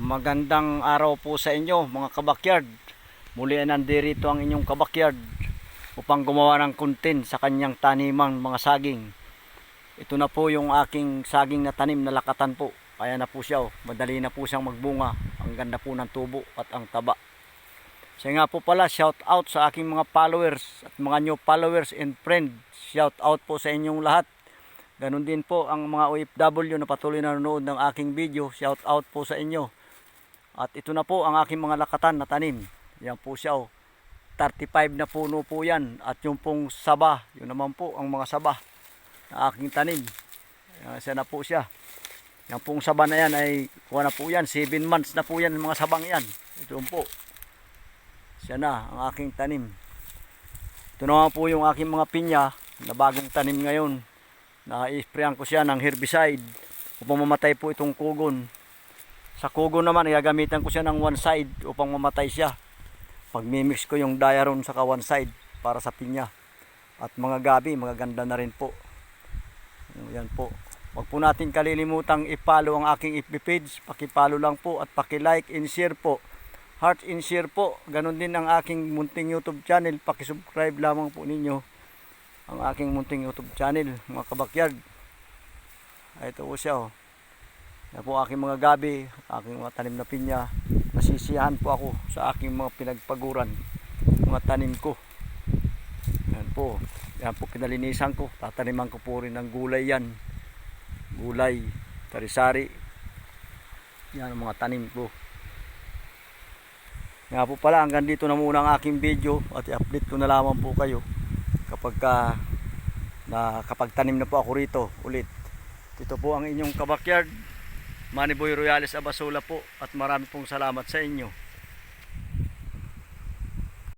Magandang araw po sa inyo mga kabakyard. Muli ay nandirito ang inyong kabakyard upang gumawa ng content sa kanyang taniman mga saging. Ito na po yung aking saging na tanim na lakatan po. Kaya na po siya, madali na po siyang magbunga. Ang ganda po ng tubo at ang taba. Siya nga po pala, shout out sa aking mga followers at mga new followers and friends. Shout out po sa inyong lahat. Ganon din po ang mga OFW na patuloy na nanonood ng aking video. Shout out po sa inyo. At ito na po ang aking mga lakatan na tanim. Yan po siya 35 na puno po yan. At yung pong saba, yun naman po ang mga saba na aking tanim. Siya na po siya. Yung pong saba na yan ay kuha na po yan. 7 months na po yan mga sabang yan. Ito po. Siya na ang aking tanim. Ito naman po yung aking mga pinya na bagong tanim ngayon. Na-sprayan ko siya ng herbicide upang mamatay po itong kugon. Sa kugon naman, gagamitan ko siya ng one side upang mamatay siya. Pag-mimix ko yung diaron saka one side para sa pinya. At mga gabi, magaganda na rin po. Yan po. Huwag po natin kalilimutang i-follow ang aking FB page. Paki-follow lang po at paki-like and share po. Heart and share po. Ganon din ang aking munting YouTube channel. Paki-subscribe lamang po ninyo ang aking munting YouTube channel, mga kabakyard. Ito po siya. Yan po aking mga gabi, aking mga tanim na pinya. Nasisiyahan po ako sa aking mga pinagpaguran, mga tanim ko. Yan po kinalinisan ko. Tataniman ko po rin ng gulay yan. Gulay, tarisari. Yan ang mga tanim ko. Nga po pala, hanggang dito na muna ang aking video at i-update ko na lamang po kayo kapag nakapagtanim na po ako rito ulit. Ito po ang inyong kabakyard, Manny Boy Royales Abasula po, at marami pong salamat sa inyo.